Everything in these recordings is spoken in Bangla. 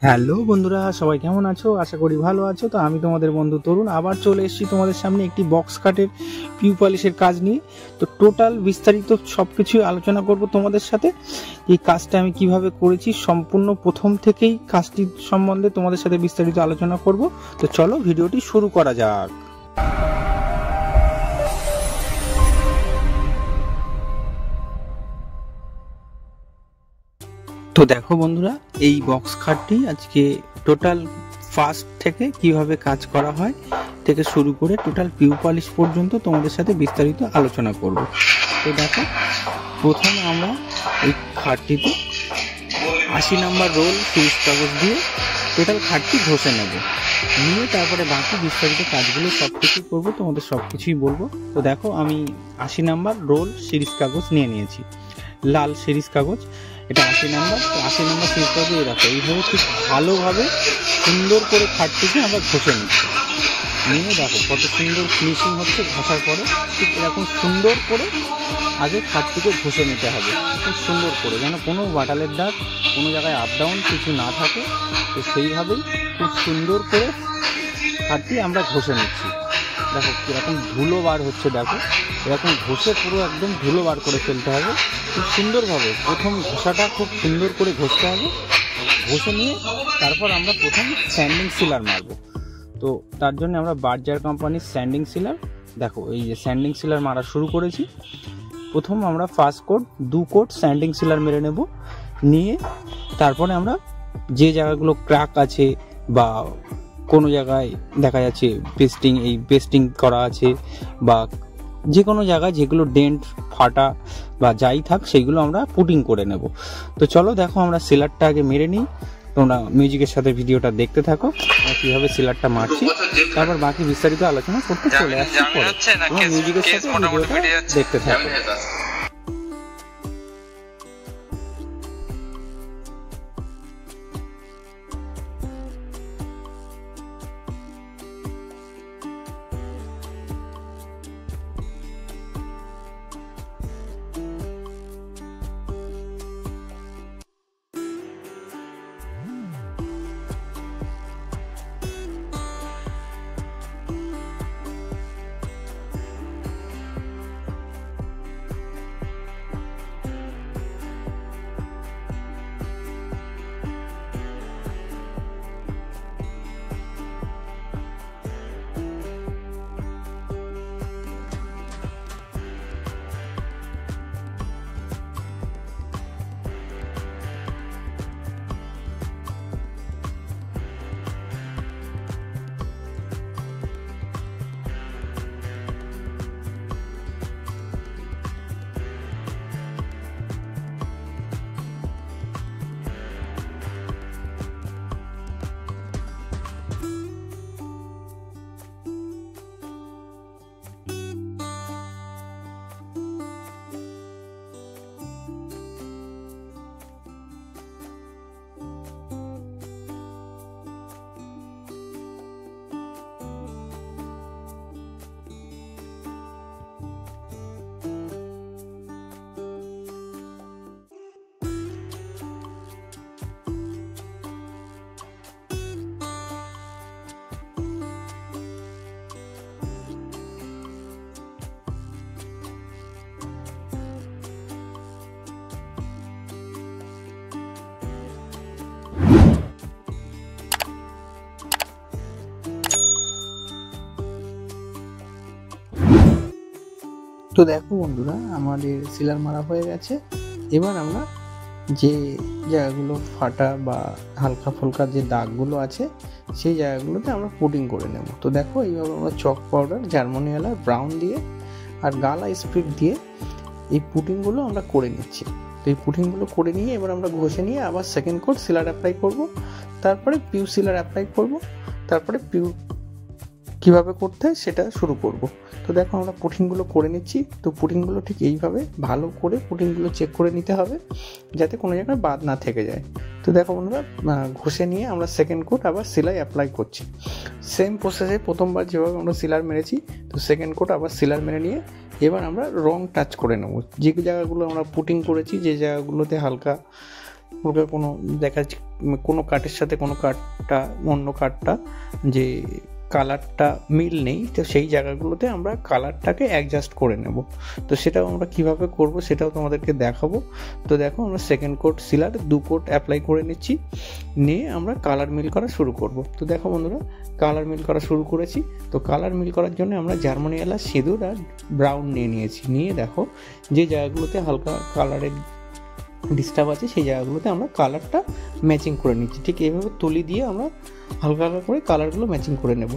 হ্যালো বন্ধুরা, সবাই কেমন আছো? আশা করি ভালো আছো। তো আমি তোমাদের বন্ধু তরুণ আবার চলে এসেছি তোমাদের সামনে একটি বক্স কাটের পিউ পলিশের কাজ নিয়ে। তো টোটাল বিস্তারিত সবকিছু আলোচনা করব তোমাদের সাথে। এই কাজটা আমি কিভাবে করেছি সম্পূর্ণ প্রথম থেকেই কাজটি সম্বন্ধে তোমাদের সাথে বিস্তারিত আলোচনা করব। তো চলো ভিডিওটি শুরু করা যাক। তো দেখো বন্ধুরা, এই বক্স খাটটি আজকে টোটাল ফার্স্ট থেকে কিভাবে কাজ করা হয় থেকে শুরু করে টোটাল পিউ পলিশ পর্যন্ত তোমাদের সাথে বিস্তারিত আলোচনা করব। তো দেখো, প্রথমে আমরা এই খাটটিতে 80 নাম্বার রোল সিরিজ কাগজ দিয়ে টোটাল খাটটি ঘষে নেব, নিয়ে তারপরে বাকি বিস্তারিত কাজগুলো সব কিছুই করবো, তোমাদের সব কিছুই বলবো। তো দেখো, আমি 80 নাম্বার রোল সিরিজ কাগজ নিয়ে নিয়েছি, লাল সিরিজ কাগজ, এটা 80 নাম্বার। তো 80 নাম্বার সিরিজ কাগজ রাখো, এইভাবে ঠিক ভালোভাবে সুন্দর করে খাটটিকে আমরা ঘষে নিচ্ছি। নিয়ে দেখো কত সুন্দর ফিনিশিং হচ্ছে ঘষার পরে। ঠিক এরকম সুন্দর করে আগে খাটটিকে ঘষে নিতে হবে, খুব সুন্দর করে, যেন কোনো বাটালের দাগ কোনো জায়গায় আপ ডাউন কিছু না থাকে। তো সেইভাবেই খুব সুন্দর করে খাটটি আমরা ঘষে নিচ্ছি। দেখো কীরকম ধুলো বার হচ্ছে, দেখো এরকম ঘষে পুরো একদম ধুলো বার করে ফেলতে হবে খুব সুন্দরভাবে। প্রথম ঘষাটা খুব সুন্দর করে ঘষতে হবে, ঘষে নিয়ে তারপর আমরা প্রথম স্যান্ডিং সিলার মারবো। তো তার জন্য আমরা বার্জার কোম্পানির স্যান্ডিং সিলার, দেখো এই যে স্যান্ডিং সিলার মারা শুরু করেছি। প্রথম আমরা first coat 2 coat sanding sealer মেরে নেব, নিয়ে তারপরে আমরা যে জায়গাগুলো ক্র্যাক আছে বা কোনো জায়গায় দেখা যাচ্ছে পেস্টিং করা আছে বা যে কোনো জায়গায় যেগুলো ডেন্ট ফাটা বা যাই থাক সেইগুলো আমরা পুটিং করে নেব। তো চলো দেখো, আমরা সিলারটা আগে মেরে নিই। তোমরা মিউজিকের সাথে ভিডিওটা দেখতে থাকো, কিভাবে সিলারটা মারছি, তারপর বাকি বিস্তারিত আলোচনা করতে চলে আসছি। মিউজিকের সাথে ভিডিওটা দেখতে থাকো। তো দেখো বন্ধুরা, আমাদের সিলার মারা হয়ে গেছে। এবার আমরা যে জায়গাগুলো ফাটা বা হালকা ফুলকা যে দাগগুলো আছে সেই জায়গাগুলোতে আমরা পুটিং করে নেব। তো দেখো এইভাবে আমরা চক পাউডার, জার্মানিওয়ালা ব্রাউন দিয়ে আর গালা স্প্রিট দিয়ে এই পুটিংগুলো আমরা করে নিচ্ছি। তো এই পুটিংগুলো করে নিয়ে এবার আমরা ঘষে নিয়ে আবার সেকেন্ড কোট সিলার অ্যাপ্লাই করব, তারপরে পিউ সিলার অ্যাপ্লাই করব, তারপরে পিউ কীভাবে করতে হয় সেটা শুরু করব। তো দেখো আমরা পুটিংগুলো করে নিচ্ছি। তো পুটিংগুলো ঠিক এইভাবে ভালো করে পুটিংগুলো চেক করে নিতে হবে যাতে কোনো জায়গায় বাদ না থেকে যায়। তো দেখো বন্ধুরা, ঘষে নিয়ে আমরা সেকেন্ড কোট আবার সিলাই অ্যাপ্লাই করছি। সেম প্রসেসে প্রথমবার যেভাবে আমরা সিলার মেরেছি, তো সেকেন্ড কোট আবার সিলার মেরে নিয়ে এবার আমরা রং টাচ করে নেব। যে জায়গাগুলো আমরা পুটিং করেছি, যে জায়গাগুলোতে হালকা হালকা কোনো দেখা যাচ্ছে কোনো কাঠের সাথে কোনো কাঠটা অন্য কাঠটা যে কালারটা মিল নেই, তো সেই জায়গাগুলোতে আমরা কালারটাকে অ্যাডজাস্ট করে নেব। তো সেটাও আমরা কিভাবে করব সেটাও তোমাদেরকে দেখাবো। তো দেখো আমরা সেকেন্ড কোট সিলার 2 কোট অ্যাপ্লাই করে নিচ্ছি, নিয়ে আমরা কালার মিল করা শুরু করব। তো দেখো বন্ধুরা কালার মিল করা শুরু করেছি। তো কালার মিল করার জন্য আমরা জার্মানি এলাচ, সিঁদুর আর ব্রাউন নিয়ে নিয়েছি। নিয়ে দেখো যে জায়গাগুলোতে হালকা কালারের ডিস্টার্ব আছে সেই জায়গাগুলোতে আমরা কালারটা ম্যাচিং করে নিচ্ছি। ঠিক এইভাবে তুলি দিয়ে আমরা হালকা হালকা করে কালারগুলো ম্যাচিং করে নেব।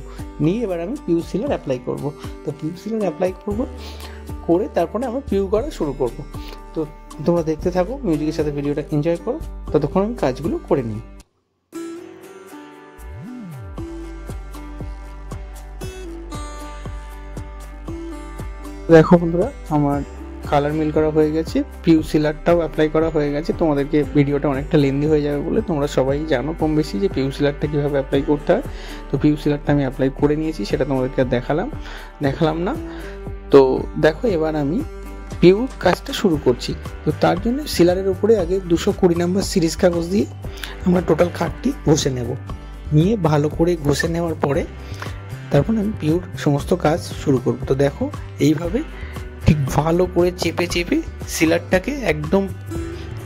নিয়ে এবার আমি পিউ সিলার অ্যাপ্লাই করব। তো পিউ সিলার অ্যাপ্লাই করে তারপরে আমরা পিউ করা শুরু করব। তো তোমরা দেখতে থাকো, মিউজিকের সাথে ভিডিওটা এনজয় করো, ততক্ষণ আমি কাজগুলো করে নিই। দেখো বন্ধুরা আমার কালার মিল করা হয়ে গেছে, পিউ সিলারটাও অ্যাপ্লাই করা হয়ে গেছে। তোমাদেরকে ভিডিওটা অনেকটা লেন্দি হয়ে যাবে বলে তোমরা সবাই জানো কম বেশি যে পিউ সিলারটা কীভাবে অ্যাপ্লাই করতে হয়। তো পিউ সিলারটা আমি অ্যাপ্লাই করে নিয়েছি, সেটা তোমাদেরকে দেখালাম না। তো দেখো এবার আমি পিউর কাজটা শুরু করছি। তো তার জন্য সিলারের উপরে আগে 220 নম্বর সিরিজ কাগজ দিয়ে আমরা টোটাল কাঠটি ঘষে নেব। নিয়ে ভালো করে ঘষে নেওয়ার পরে তারপর আমি পিউর সমস্ত কাজ শুরু করব। তো দেখো এইভাবে ঠিক ভালো করে চেপে সিলারটাকে একদম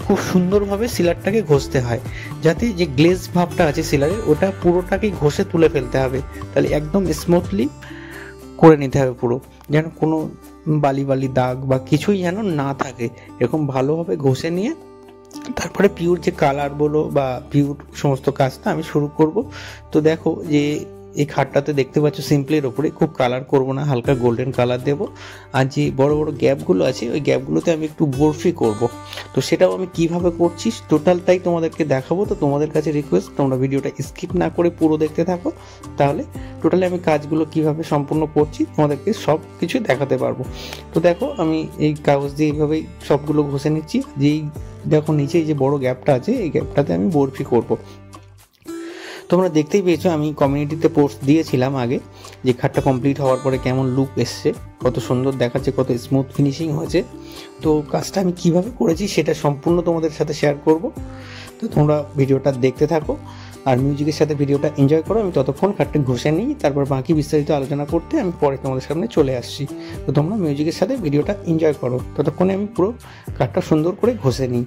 খুব সুন্দরভাবে সিলারটাকে ঘষতে হয়, যাতে যে গ্লেজ ভাবটা আছে সিলারের ওটা পুরোটাকেই ঘষে তুলে ফেলতে হবে। তাহলে একদম স্মুথলি করে নিতে হবে পুরো, যেন কোনো বালি দাগ বা কিছুই যেন না থাকে। এরকম ভালোভাবে ঘষে নিয়ে তারপরে পিউর যে কালার বলো বা পিউর সমস্ত কাজটা আমি শুরু করব। তো দেখো যে এই খাটটাতে দেখতে পাচ্ছ সিম্পলের ওপরে খুব কালার করব না, হালকা গোল্ডেন কালার দেব। আর যে বড় বড় গ্যাপগুলো আছে ওই গ্যাপগুলোতে আমি একটু বরফি করব। তো সেটাও আমি কিভাবে করছি টোটালটাই তোমাদেরকে দেখাবো। তো তোমাদের কাছে রিকোয়েস্ট তোমরা ভিডিওটা স্কিপ না করে পুরো দেখতে থাকো, তাহলে টোটালি আমি কাজগুলো কিভাবে সম্পূর্ণ করছি তোমাদেরকে সব কিছু দেখাতে পারবো। তো দেখো আমি এই কাগজ দিয়ে এইভাবেই সবগুলো ঘষে নিচ্ছি। যেই দেখো নিচে যে বড় গ্যাপটা আছে এই গ্যাপটাতে আমি বরফি করব। তোমরা দেখতেই পেয়েছো আমি কমিউনিটিতে পোস্ট দিয়েছিলাম আগে যে খাটটা কমপ্লিট হওয়ার পরে কেমন লুক এসছে, কত সুন্দর দেখাচ্ছে, কত স্মুথ ফিনিশিং হয়েছে। তো কাজটা আমি কিভাবে করেছি সেটা সম্পূর্ণ তোমাদের সাথে শেয়ার করব। তো তোমরা ভিডিওটা দেখতে থাকো আর মিউজিকের সাথে ভিডিওটা এনজয় করো। আমি ততক্ষণ খাটটা ঘষে নিই, তারপর বাকি বিস্তারিত আলোচনা করতে আমি পরে তোমাদের সামনে চলে আসছি। তো তোমরা মিউজিকের সাথে ভিডিওটা এনজয় করো, ততক্ষণে আমি পুরো খাটটা সুন্দর করে ঘষে নিই।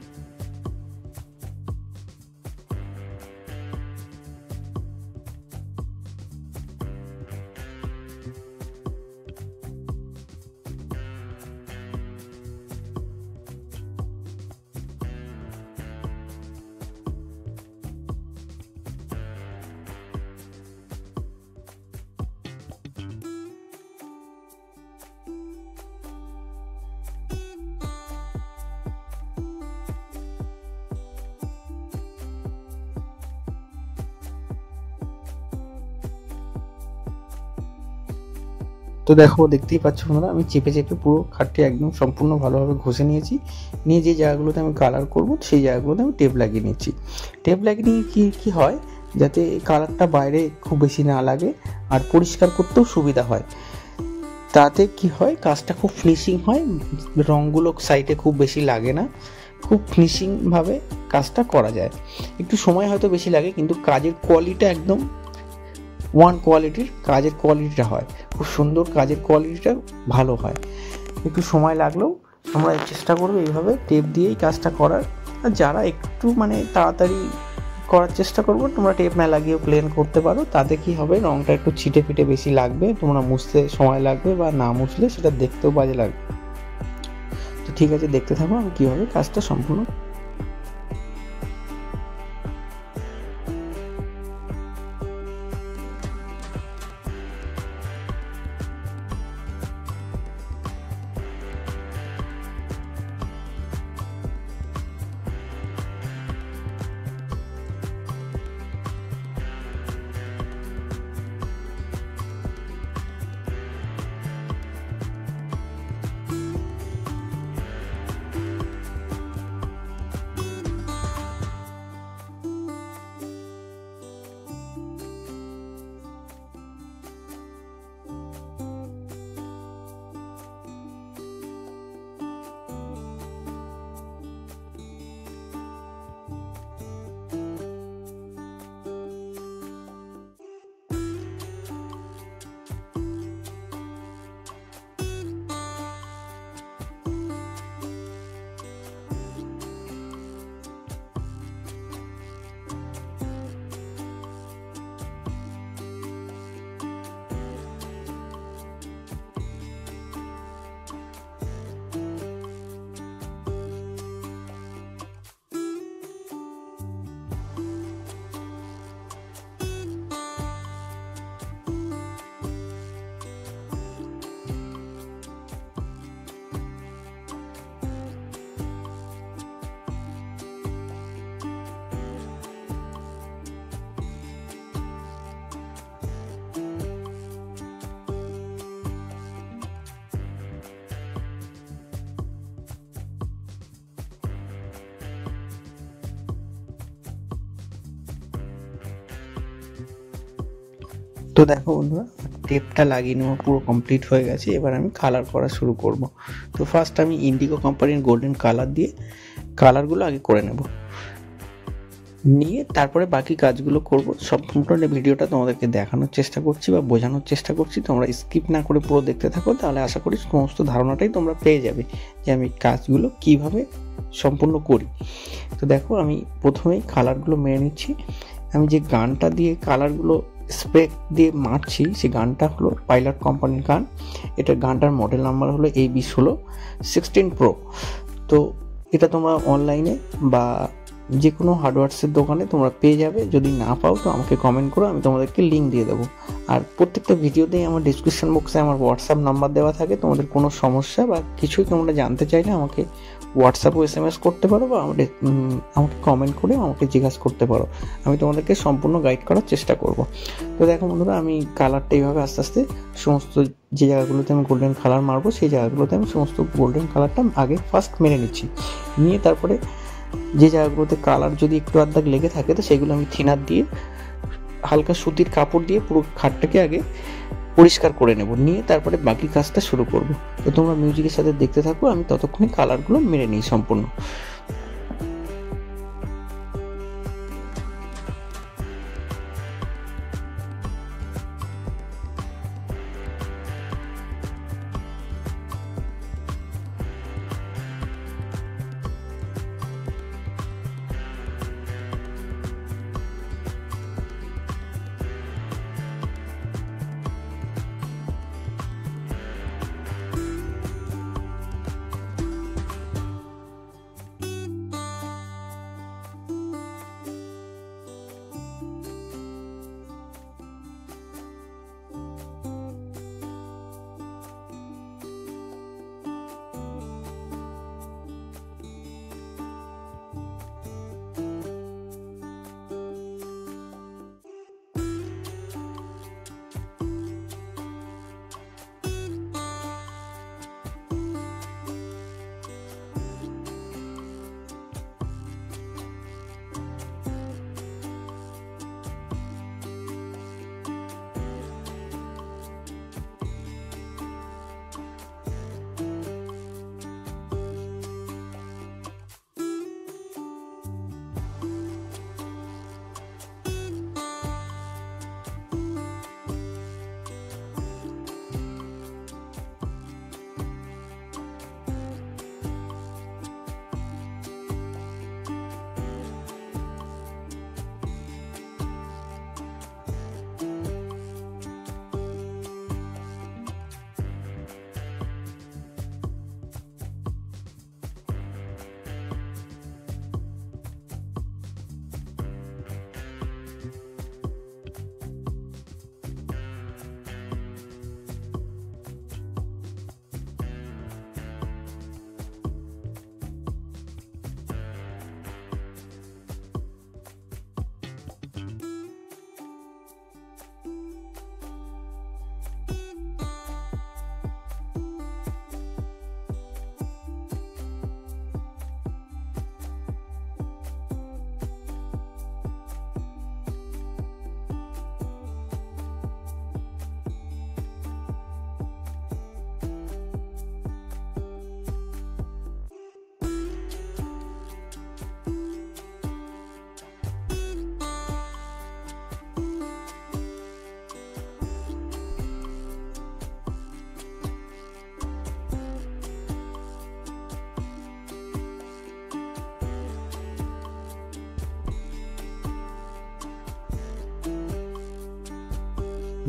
তো দেখো দেখতেই পাচ্ছ বন্ধুরা আমি চেপে পুরো খাটটি একদম সম্পূর্ণ ভালোভাবে ঘষে নিয়েছি। নিয়ে যে জায়গাগুলোতে আমি কালার করব সেই জায়গাগুলোতে আমি টেপ লাগিয়ে নিচ্ছি। টেপ লাগিয়ে নিয়ে কি হয় যাতে কালারটা বাইরে খুব বেশি না লাগে আর পরিষ্কার করতেও সুবিধা হয়। তাতে কি হয় কাজটা খুব ফিনিশিং হয়, রঙগুলো সাইডে খুব বেশি লাগে না, খুব ফিনিশিংভাবে কাজটা করা যায়। একটু সময় হয়তো বেশি লাগে কিন্তু কাজের কোয়ালিটি একদম ওয়ান কোয়ালিটির কাজের কোয়ালিটিটা হয়, খুব সুন্দর কাজের কোয়ালিটিটা ভালো হয়। একটু সময় লাগলেও আমরা চেষ্টা করবো এইভাবে টেপ দিয়েই কাজটা করার। আর যারা একটু তাড়াতাড়ি করার চেষ্টা করবো তোমরা টেপ না লাগিয়েও প্লেন করতে পারো। তাতে কি হবে রঙটা একটু ছিটে ফিটে বেশি লাগবে, তোমরা মুছতে সময় লাগবে বা না মুছলে সেটা দেখতেও বাজে লাগবে। তো ঠিক আছে দেখতে থাকো আমি কীভাবে কাজটা সম্পূর্ণ। তো দেখো বন্ধুরা, টেপটা লাগিয়ে নেওয়া পুরো কমপ্লিট হয়ে গেছে। এবার আমি কালার করা শুরু করব। তো ফার্স্ট আমি ইন্ডিগো কোম্পানির গোল্ডেন কালার দিয়ে কালারগুলো আগে করে নেব, নিয়ে তারপরে বাকি কাজগুলো করব। সম্পূর্ণ ভিডিওটা তোমাদেরকে দেখানোর চেষ্টা করছি বা বোঝানোর চেষ্টা করছি, তোমরা স্কিপ না করে পুরো দেখতে থাকো, তাহলে আশা করি সমস্ত ধারণাটাই তোমরা পেয়ে যাবে যে আমি কাজগুলো কিভাবে সম্পূর্ণ করি। তো দেখো, আমি প্রথমেই কালারগুলো মেরে নিচ্ছি। আমি যে গানটা দিয়ে কালারগুলো স্প্রে দিয়ে মারছি সেই গানটা হলো পাইলট কোম্পানির গান। এটার গানটার মডেল নাম্বার হলো AB16 Pro। তো এটা তোমরা অনলাইনে বা যে কোনো হার্ডওয়্যারসের দোকানে তোমরা পেয়ে যাবে। যদি না পাও তো আমাকে কমেন্ট করো, আমি তোমাদেরকে লিঙ্ক দিয়ে দেবো। আর প্রত্যেকটা ভিডিওতেই আমার ডিসক্রিপশন বক্সে আমার হোয়াটসঅ্যাপ নাম্বার দেওয়া থাকে। তোমাদের কোনো সমস্যা বা কিছুই তোমরা জানতে চাইলে আমাকে হোয়াটসঅ্যাপে SMS করতে পারো বা আমাকে কমেন্ট করে আমাকে জিজ্ঞাসা করতে পারো। আমি তোমাদেরকে সম্পূর্ণ গাইড করার চেষ্টা করব। তো দেখো বন্ধুরা, আমি কালারটা এইভাবে আস্তে আস্তে সমস্ত যে জায়গাগুলোতে আমি গোল্ডেন কালার মারবো সেই জায়গাগুলোতে আমি সমস্ত গোল্ডেন কালারটা আগে ফার্স্ট মেরে নিচ্ছি। নিয়ে তারপরে যে জায়গাগুলোতে কালার যদি একটু আধ লেগে থাকে তো সেগুলো আমি থিনার দিয়ে হালকা সুতির কাপড় দিয়ে পুরো খাটটাকে আগে পরিষ্কার করে নেব, নিয়ে তারপরে বাকি কাজটা শুরু করব। তো তোমরা মিউজিকের সাথে দেখতে থাকো, আমি ততক্ষণে কালারগুলো মেরে নিই সম্পূর্ণ।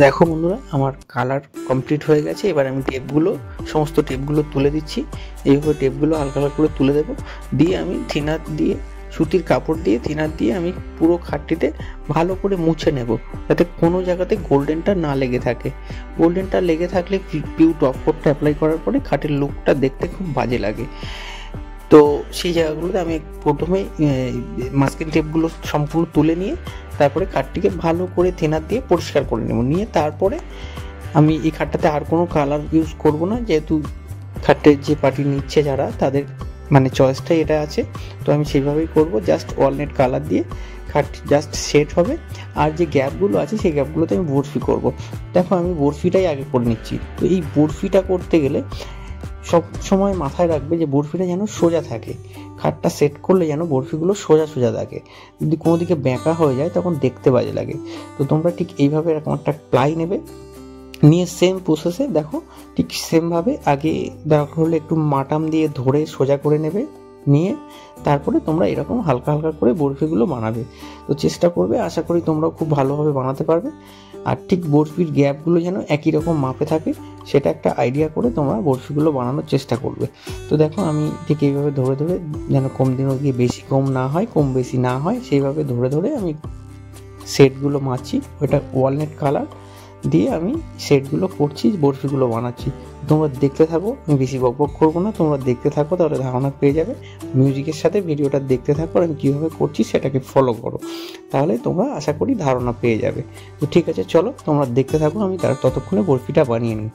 দেখো বন্ধুরা, আমার কালার কমপ্লিট হয়ে গেছে। এবার আমি সমস্ত টেপগুলো তুলে দিচ্ছি। এইভাবে টেপগুলো হালকা হালকা করে তুলে দেবো, দিয়ে আমি থিনার দিয়ে সুতির কাপড় দিয়ে থিনার দিয়ে আমি পুরো খাটটিতে ভালো করে মুছে নেব, যাতে কোনো জায়গাতে গোল্ডেনটা না লেগে থাকে। গোল্ডেনটা লেগে থাকলে পিউ টপ কোটটা অ্যাপ্লাই করার পরে খাটের লুকটা দেখতে খুব বাজে লাগে। তো সেই জায়গাগুলোতে আমি প্রথমে মাস্কিং টেপগুলো সম্পূর্ণ তুলে নিয়ে তারপরে খাটটিকে ভালো করে থিনার দিয়ে পরিষ্কার করে নেব। নিয়ে তারপরে আমি এই খাটটাতে আর কোনো কালার ইউজ করব না, যেহেতু খাটের যে পার্টি নিচ্ছে যারা তাদের মানে চয়েসটাই এটা আছে। তো আমি সেইভাবেই করব, জাস্ট ওয়ালনাট কালার দিয়ে খাটটি জাস্ট সেট হবে। আর যে গ্যাপগুলো আছে সেই গ্যাপগুলোতে আমি বরফি করব। দেখো আমি বরফিটাই আগে করে নিচ্ছি। তো এই বরফিটা করতে গেলে সব সময় মাথায় রাখবে যে বরফিটা যেন সোজা থাকে, খাটটা সেট করলে যেন বরফিগুলো সোজা সোজা থাকে। যদি কোনো দিকে বেঁকা হয়ে যায় তখন দেখতে বাজে লাগে। তো তোমরা ঠিক এইভাবে এরকম একটা প্লাই নেবে, নিয়ে সেম প্রসেসে দেখো ঠিক সেমভাবে আগে দরকার হলে একটু মাটাম দিয়ে ধরে সোজা করে নেবে, নিয়ে তারপরে তোমরা এরকম হালকা হালকা করে বরফিগুলো বানাবে। তো চেষ্টা করবে, আশা করি তোমরাও খুব ভালোভাবে বানাতে পারবে। আর ঠিক বরফির গ্যাপগুলো যেন একই রকম মাপে থাকে সেটা একটা আইডিয়া করে তোমরা বরফিগুলো বানানোর চেষ্টা করবে। তো দেখো আমি ঠিক এইভাবে ধরে ধরে, যেন কম দিনও গিয়ে বেশি কম না হয়, কম বেশি না হয়, সেইভাবে ধরে ধরে আমি সেটগুলো মারছি। ওটা ওয়ালনাট কালার দিয়ে আমি সেটগুলো করছি, বরফিগুলো বানাচ্ছি। তোমরা দেখতে থাকো, আমি বেশি বকবক করবো না, তোমরা দেখতে থাকো, তাহলে ধারণা পেয়ে যাবে। মিউজিকের সাথে ভিডিওটা দেখতে থাকো, আমি কীভাবে করছি সেটাকে ফলো করো, তাহলে তোমরা আশা করি ধারণা পেয়ে যাবে। তো ঠিক আছে, চলো তোমরা দেখতে থাকো, আমি ততক্ষণে বরফিটা বানিয়ে নিই।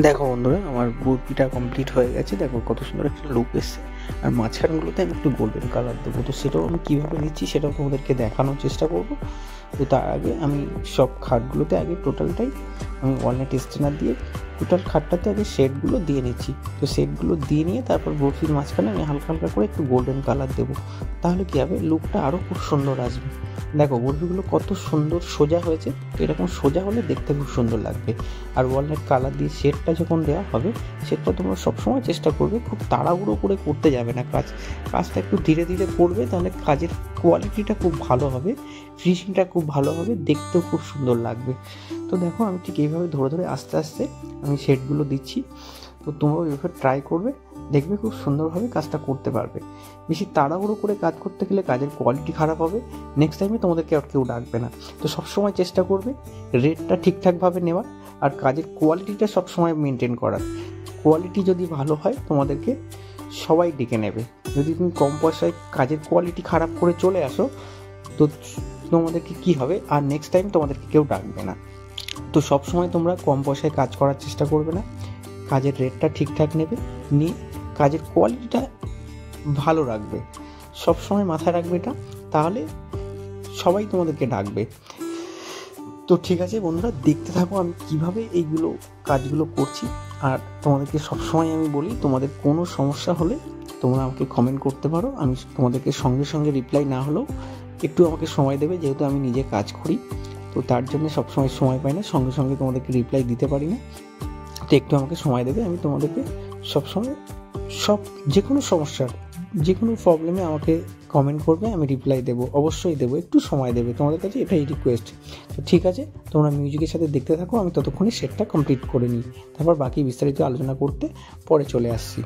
দেখো বন্ধুরা, আমার বরফিটা কমপ্লিট হয়ে গেছে। দেখো কত সুন্দর একটা লুক এসছে। আর মাঝখানগুলোতে আমি একটু গোল্ডেন কালার দেবো, তো সেটাও আমি কীভাবে নিচ্ছি সেটাও তোমাদেরকে দেখানোর চেষ্টা করব। তো তার আগে আমি সব খাটগুলোতে আগে টোটালটাই আমি ওয়ালনাট স্টেনার দিয়ে টোটাল খাটটাতে আগে শেডগুলো দিয়ে নিচ্ছি। তো শেডগুলো দিয়ে নিয়ে তারপর বরফির মাঝখানে আমি হালকা হালকা করে একটু গোল্ডেন কালার দেবো, তাহলে কী হবে, লুকটা আরও খুব সুন্দর আসবে। দেখো বরফিগুলো কত সুন্দর সোজা হয়েছে, তো এরকম সোজা হলে দেখতে খুব সুন্দর লাগবে। আর ওয়ালনাট কালার দিয়ে শেডটা যখন দেওয়া হবে, শেডটা তোমরা সবসময় চেষ্টা করবে খুব তাড়াহুড়ো করে করতে যাবে না, কাজটা একটু ধীরে ধীরে করবে, তাহলে কাজের কোয়ালিটিটা খুব ভালো হবে, ফিনিশিংটা খুব ভালো হবে, দেখতেও খুব সুন্দর লাগবে। তো দেখো আমি ঠিক এইভাবে ধরে ধরে আস্তে আস্তে আমি শেডগুলো দিচ্ছি। তো তোমরাও এইভাবে ট্রাই করবে, দেখবে খুব সুন্দরভাবে কাজটা করতে পারবে। বেশি তাড়াহুড়ো করে কাজ করতে গেলে কাজের কোয়ালিটি খারাপ হবে, নেক্সট টাইমে তোমাদেরকে আর কেউ ডাকবে না। তো সবসময় চেষ্টা করবে রেটটা ঠিকঠাকভাবে নেওয়ার, আর কাজের কোয়ালিটিটা সবসময় মেনটেন করার। কোয়ালিটি যদি ভালো হয় তোমাদেরকে সবাই ডেকে নেবে। যদি তুমি কম পয়সায় কাজের কোয়ালিটি খারাপ করে চলে আসো, তো তোমাদেরকে কি হবে, আর নেক্সট টাইম তোমাদেরকে কেউ ডাকবে না। তো সবসময় তোমরা কম পয়সায় কাজ করার চেষ্টা করবে না, কাজের রেটটা ঠিকঠাক নেবে, নিয়ে কাজের কোয়ালিটিটা ভালো রাখবে। সবসময় মাথায় রাখবে এটা, তাহলে সবাই তোমাদেরকে ডাকবে। তো ঠিক আছে বন্ধুরা, দেখতে থাকো আমি কিভাবে এইগুলো কাজগুলো করছি। আর তোমাদেরকে সবসময় আমি বলি, তোমাদের কোনো সমস্যা হলে তোমরা আমাকে কমেন্ট করতে পারো, আমি তোমাদেরকে সঙ্গে সঙ্গে রিপ্লাই না হলেও একটু আমাকে সময় দেবে, যেহেতু আমি নিজে কাজ করি, তো তার জন্য সবসময় সময় পাই না, সঙ্গে সঙ্গে তোমাদেরকে রিপ্লাই দিতে পারি না। তো একটু আমাকে সময় দেবে, আমি তোমাদেরকে সবসময় যে কোনো সমস্যার, যে কোনো প্রবলেমে আমাকে কমেন্ট করবে, আমি রিপ্লাই দেবো, অবশ্যই দেবো, একটু সময় দেবে তোমাদের কাছে, এটাই রিকোয়েস্ট। তো ঠিক আছে, তোমরা মিউজিকের সাথে দেখতে থাকো, আমি ততক্ষণে সেটটা কমপ্লিট করে নিই, তারপর বাকি বিস্তারিত আলোচনা করতে পরে চলে আসছি।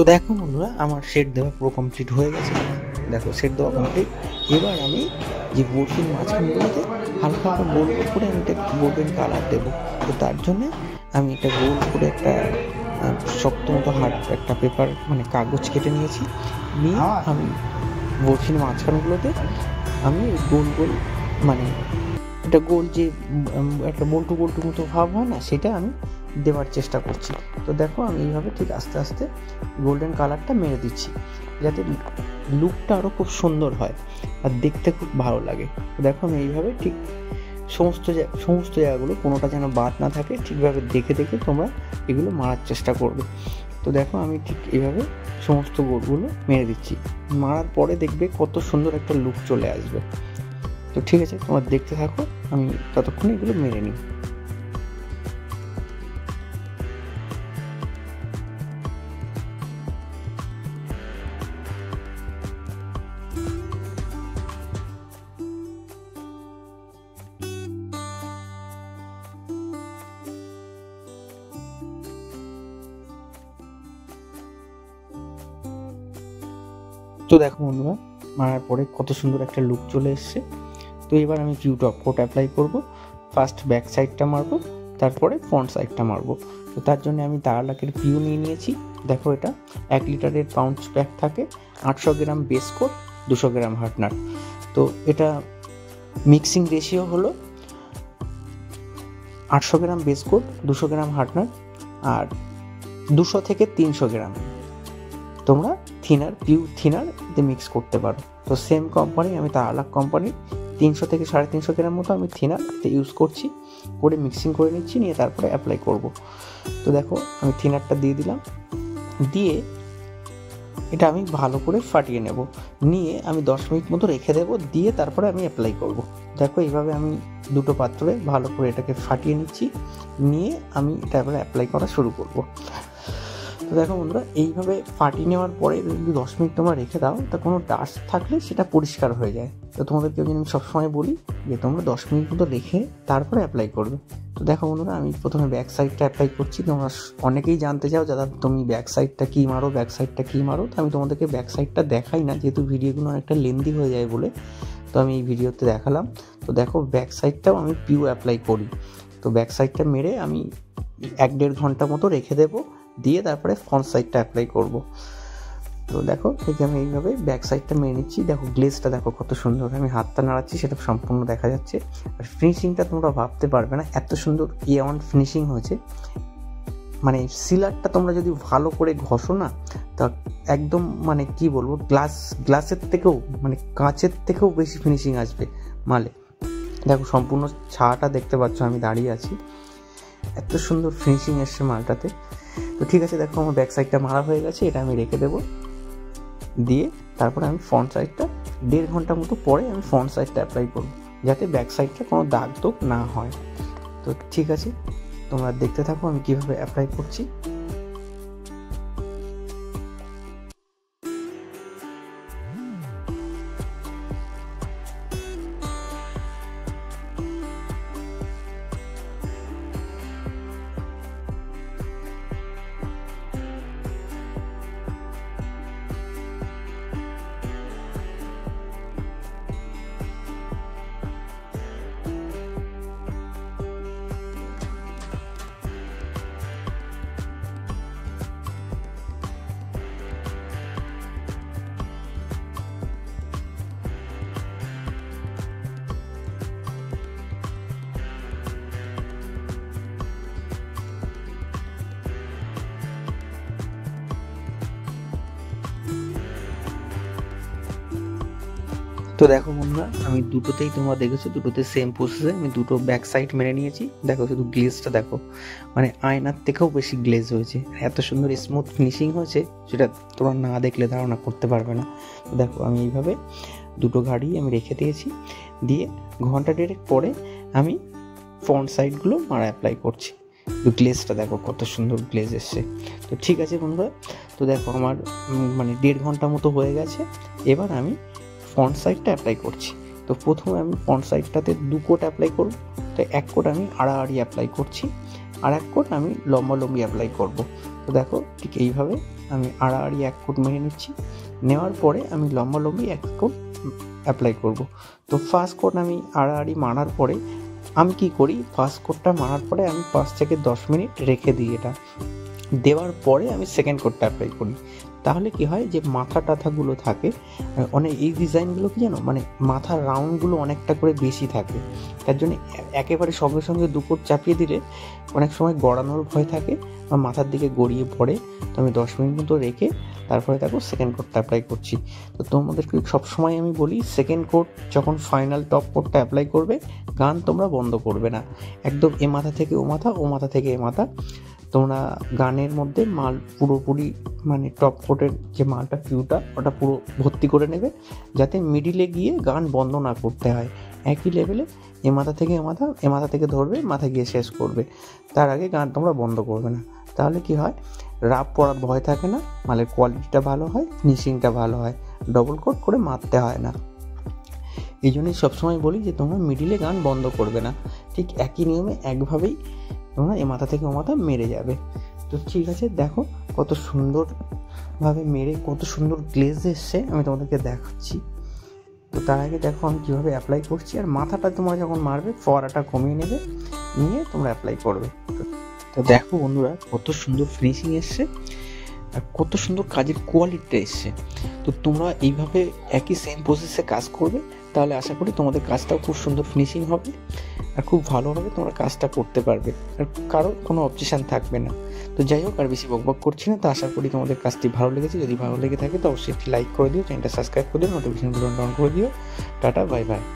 তো দেখো বন্ধুরা, আমার শেড দেওয়া পুরো কমপ্লিট হয়ে গেছে। দেখো শেড দেওয়া কমপ্লিট। এবার আমি যে বোর্ডটির মাঝখানগুলোতে হালকা হালকা গোল করে আমি একটা গোল্ডেন কালার দেবো। তো তার জন্যে আমি একটা গোল করে একটা শক্ত মতো হার্ড একটা পেপার মানে কাগজ কেটে নিয়েছি। নিয়ে আমি বোর্ডটির মাঝখানগুলোতে আমি গোল গোল মানে একটা গোল যে একটা বল্টু বল্টু মতো ভাব হয় না, সেটা আমি দেওয়ার চেষ্টা করছি। তো দেখো আমি এইভাবে ঠিক আস্তে আস্তে গোল্ডেন কালারটা মেরে দিচ্ছি, যাতে লুকটা আরও খুব সুন্দর হয় আর দেখতে খুব ভালো লাগে। তো দেখো আমি এইভাবে ঠিক সমস্ত জায়গাগুলো কোনোটা যেন বাদ না থাকে, ঠিকভাবে দেখে দেখে তোমরা এগুলো মারার চেষ্টা করবে। তো দেখো আমি ঠিক এইভাবে সমস্ত গোলগুলো মেরে দিচ্ছি। মারার পরে দেখবে কত সুন্দর একটা লুক চলে আসবে। তো ঠিক আছে, তোমরা দেখতে থাকো, আমি ততক্ষণে এগুলো মেরে নিই। তো দেখো বন্ধুরা, মারার পরে কত সুন্দর একটা লুক চলে এসছে। তো এবার আমি পিউ টপ কোট অ্যাপ্লাই করব। ফার্স্ট ব্যাক সাইডটা মারবো, তারপরে ফ্রন্ট সাইডটা মারবো। তো তার জন্য আমি তারালাকের পিউ নিয়ে নিয়েছি। দেখো এটা 1 লিটারের পাউচ প্যাক থাকে, 800 গ্রাম বেস কোট, 200 গ্রাম হার্ডনার। তো এটা মিক্সিং রেশিও হলো 800 গ্রাম বেস কোট, 200 গ্রাম হার্ডনার আর 200 থেকে 300 গ্রাম তোমরা পিউ থিনারতে মিক্স করতে পারো। তো সেম কোম্পানি, আমি তারালাক কোম্পানির 300 থেকে 350 গ্রাম মতো আমি থিনারতে ইউজ করছি, করে মিক্সিং করে নিচ্ছি, নিয়ে তারপরে অ্যাপ্লাই করব। তো দেখো আমি থিনারটা দিয়ে দিলাম, দিয়ে এটা আমি ভালো করে ফাটিয়ে নেব, নিয়ে আমি 10 মিনিট মতো রেখে দেবো, দিয়ে তারপরে আমি অ্যাপ্লাই করব। দেখো এইভাবে আমি দুটো পাত্রে ভালো করে এটাকে ফাটিয়ে নিচ্ছি, নিয়ে আমি তারপরে অ্যাপ্লাই করা শুরু করব। তো দেখো বন্ধুরা, এইভাবে ফাটিয়ে নেওয়ার পরে যদি 10 মিনিট তোমরা রেখে দাও, তা কোনো ডাস্ট থাকলে সেটা পরিষ্কার হয়ে যায়। তো তোমাদেরকে আমি সবসময় বলি যে তোমরা 10 মিনিট মতো রেখে তারপরে অ্যাপ্লাই করবে। তো দেখো বন্ধুরা, আমি প্রথমে ব্যাক সাইডটা অ্যাপ্লাই করছি। তোমরা অনেকেই জানতে চাও দাদা তুমি ব্যাক সাইডটা কী মারো। তো আমি তোমাদেরকে ব্যাক সাইডটা দেখাই না, যেহেতু ভিডিওগুলো অনেকটা লেন্দি হয়ে যায় বলে, তো আমি এই ভিডিওতে দেখালাম। তো দেখো ব্যাক সাইডটাও আমি পিউ অ্যাপ্লাই করি। তো ব্যাক সাইডটা মেরে আমি 1-1.5 ঘন্টা মতো রেখে দেবো, দিয়ে তারপরে ফ্রন্ট সাইডটা অ্যাপ্লাই করব। তো দেখো ঠিক আমি এইভাবে ব্যাক সাইডটা মেরে নিচ্ছি। দেখো গ্লেজটা দেখো কত সুন্দর, আমি হাতটা নাড়াচ্ছি সেটা সম্পূর্ণ দেখা যাচ্ছে। আর ফিনিশিংটা তোমরা ভাবতে পারবে না, এত সুন্দর A1 ফিনিশিং হয়েছে। মানে সিলারটা তোমরা যদি ভালো করে ঘষো না, তা একদম মানে কি বলবো, গ্লাসের থেকেও মানে কাঁচের থেকেও বেশি ফিনিশিং আসবে মালে। দেখো সম্পূর্ণ ছাটা দেখতে পাচ্ছ, আমি দাঁড়িয়ে আছি, এত সুন্দর ফিনিশিং এসছে মালটাতে। তো ঠিক আছে, দেখো আমার ব্যাক সাইডটা মারা হয়ে গেছে, এটা আমি রেখে দেবো, দিয়ে তারপরে আমি ফ্রন্ট সাইডটা 1.5 ঘন্টা মতো পরে আমি ফ্রন্ট সাইডটা অ্যাপ্লাই করবো, যাতে ব্যাক সাইডটা কোনো দাগ না হয়। তো ঠিক আছে, তোমরা দেখতে থাকো আমি কীভাবে অ্যাপ্লাই করছি। তো দেখো বন্ধুরা, আমি দুটোতেই তোমরা দেখেছো, দুটোতে সেম প্রসেসে আমি দুটো ব্যাক সাইড মেরে নিয়েছি। দেখো শুধু গ্লেজটা দেখো, মানে আয়নার থেকেও বেশি গ্লেজ হয়েছে, এত সুন্দর স্মুথ ফিনিশিং হয়েছে, সেটা তোমরা না দেখলে ধারণা করতে পারবে না। তো দেখো আমি এইভাবে দুটো গাড়ি আমি রেখে দিয়েছি, দিয়ে ঘন্টা 1.5 পরে আমি ফ্রন্ট সাইডগুলো মারা অ্যাপ্লাই করছি। তো গ্লেজটা দেখো কত সুন্দর গ্লেজ এসছে। তো ঠিক আছে বন্ধুরা, তো দেখো আমার মানে 1.5 ঘন্টা মতো হয়ে গেছে। এবার আমি ফ্রন্ট সাইডটা অ্যাপ্লাই করছি। তো প্রথমে আমি ফ্রন্ট সাইডটাতে 2 কোট অ্যাপ্লাই করব। তো 1 কোট আমি আড়াআড়ি অ্যাপ্লাই করছি, আর 1 কোট আমি লম্বালম্বি অ্যাপ্লাই করব। তো দেখো ঠিক এইভাবে আমি আড়াআড়ি 1 কোট মেরে নিচ্ছি। নেওয়ার পরে আমি লম্বালম্বি 1 কোট অ্যাপ্লাই করব। তো ফার্স্ট কোট আমি আড়াআড়ি মারার পরে আমি কি করি, ফার্স্ট কোটটা মারার পরে আমি 5 থেকে 10 মিনিট রেখে দিই। এটা দেওয়ার পরে আমি সেকেন্ড কোটটা অ্যাপ্লাই করি। তাহলে কি হয় যে মাথা টাথাগুলো থাকে অনেক, এই ডিজাইনগুলো কি জানো, মানে মাথার রাউন্ডগুলো অনেকটা করে বেশি থাকে, তার জন্য একেবারে সঙ্গে সঙ্গে 2 কোট চাপিয়ে দিলে অনেক সময় গড়ানোর ভয় থাকে বা মাথার দিকে গড়িয়ে পড়ে। তো আমি 10 মিনিট মতো রেখে তারপরে দেখো সেকেন্ড কোটটা অ্যাপ্লাই করছি। তো তোমাদেরকে সবসময় আমি বলি, সেকেন্ড কোট যখন ফাইনাল টপ কোটটা অ্যাপ্লাই করবে, গান তোমরা বন্ধ করবে না, একদম এ মাথা থেকে ও মাথা, ও মাথা থেকে এ মাথা। তোমরা গানের মধ্যে মাল পুরোপুরি, মানে টপ কোটের যে মালটা পিউটা ওটা পুরো ভর্তি করে নেবে, যাতে মিডিলে গিয়ে গান বন্ধ না করতে হয়। একই লেভেলে এ মাথা থেকে এ মাথা, এ মাথা থেকে ধরবে, মাথা গিয়ে শেষ করবে, তার আগে গান তোমরা বন্ধ করবে না। তাহলে কি হয়, রাপ পড়ার ভয় থাকে না, মালের কোয়ালিটিটা ভালো হয়, ফিনিশিংটা ভালো হয়, ডবল কোট করে মারতে হয় না। এই জন্যই সবসময় বলি যে তোমরা মিডিলে গান বন্ধ করবে না, ঠিক একই নিয়মে একভাবেই তোমরা এ মাথা থেকে ও মাথা মেরে যাবে। তো ঠিক আছে, দেখো কত সুন্দরভাবে মেরে কত সুন্দর গ্লেজ এসছে, আমি তোমাদেরকে দেখাচ্ছি। তো তার আগে দেখো আমি কীভাবে অ্যাপ্লাই করছি। আর মাথাটা তোমরা যখন মারবে ফোয়ারাটা কমিয়ে নেবে, নিয়ে তোমরা অ্যাপ্লাই করবে। তো দেখো বন্ধুরা কত সুন্দর ফিনিশিং এসছে আর কত সুন্দর কাজের কোয়ালিটিটা এসছে। তো তোমরা এইভাবে একই সেম প্রসেসে কাজ করবে, তাহলে আশা করি তোমাদের কাজটাও খুব সুন্দর ফিনিশিং হবে আর খুব ভালোভাবে তোমরা কাজটা করতে পারবে, আর কারোর কোনো অবজেকশন থাকবে না। তো যাই হোক, আর বেশি বকবক করছি না। তো আশা করি তোমাদের কাজটি ভালো লেগেছে। যদি ভালো লেগে থাকে তো অবশ্যই একটি লাইক করে দিও, চ্যানেলটা সাবস্ক্রাইব করে দিও, নোটিফিকেশনগুলো অন করে দিও। Tata, bye bye.